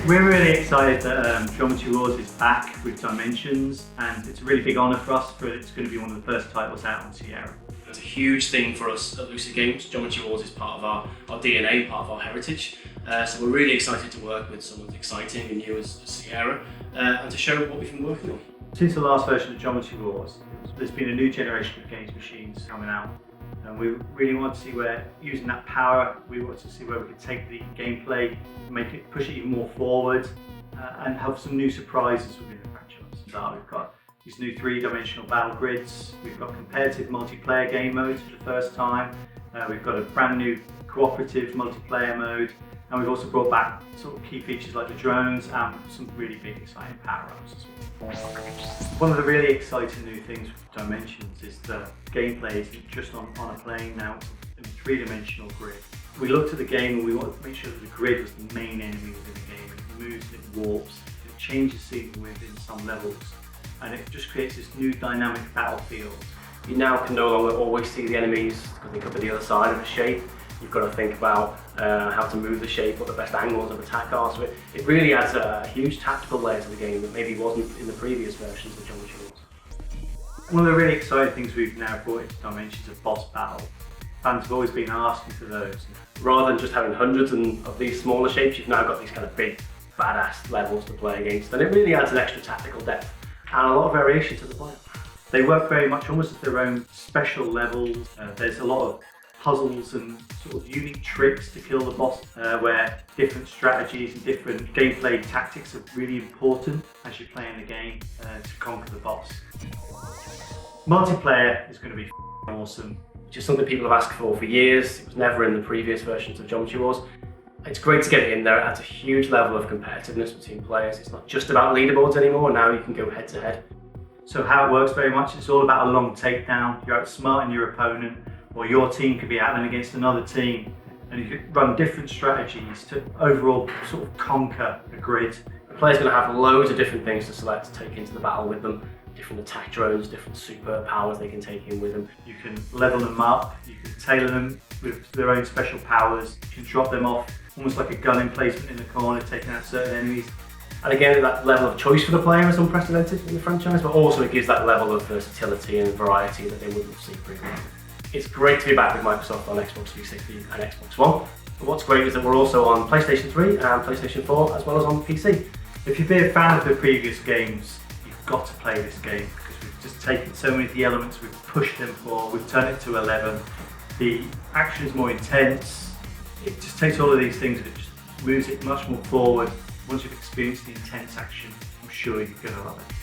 We're really excited that Geometry Wars is back with Dimensions, and it's a really big honour for us, for it's going to be one of the first titles out on Sierra. It's a huge thing for us at Lucid Games. Geometry Wars is part of our DNA, part of our heritage. So we're really excited to work with someone as exciting and new as Sierra, and to show what we've been working on. Since the last version of Geometry Wars, there's been a new generation of games machines coming out, and we really want to see where, using that power, we want to see where we could take the gameplay, push it even more forward, and have some new surprises within the franchise. So we've got these new 3-dimensional battle grids, we've got competitive multiplayer game modes for the first time, we've got a brand new cooperative multiplayer mode, and we've also brought back sort of key features like the drones and some really big exciting power-ups as well. One of the really exciting new things with Dimensions is the gameplay isn't just on a plane now, it's a 3-dimensional grid. We looked at the game and we wanted to make sure that the grid was the main enemy within the game. It moves, it warps, it changes scenes within some levels, and it just creates this new dynamic battlefield. You now can no longer always see the enemies because they could be the other side of the shape. You've got to think about how to move the shape, what the best angles of attack are. So it really adds a huge tactical layer to the game that maybe wasn't in the previous versions of Geometry Wars. One of the really exciting things we've now brought into Dimensions is boss battle. Fans have always been asking for those. Rather than just having hundreds of these smaller shapes, you've now got these kind of big, badass levels to play against. And it really adds an extra tactical depth and a lot of variation to the play. They work very much almost as their own special levels. There's a lot of puzzles and sort of unique tricks to kill the boss, where different strategies and different gameplay tactics are really important as you're playing the game to conquer the boss. Multiplayer is going to be awesome. Which is something people have asked for years. It was never in the previous versions of Geometry Wars. It's great to get it in there. It adds a huge level of competitiveness between players. It's not just about leaderboards anymore. Now you can go head to head. So how it works very much, it's all about a long takedown. You're outsmarting your opponent, or your team could be out against another team, and you could run different strategies to overall sort of conquer a grid. The player's going to have loads of different things to select to take into the battle with them. Different attack drones, different super powers they can take in with them. You can level them up, you can tailor them with their own special powers, you can drop them off almost like a gun emplacement in the corner, taking out certain enemies. And again, that level of choice for the player is unprecedented in the franchise, but also it gives that level of versatility and variety that they wouldn't have seen previously. It's great to be back with Microsoft on Xbox 360 and Xbox One. But what's great is that we're also on PlayStation 3 and PlayStation 4, as well as on PC. If you've been a fan of the previous games, you've got to play this game, because we've just taken so many of the elements, we've pushed them forward, we've turned it to 11. The action is more intense. It just takes all of these things and it just moves it much more forward. Once you've experienced the intense action, I'm sure you're going to love it.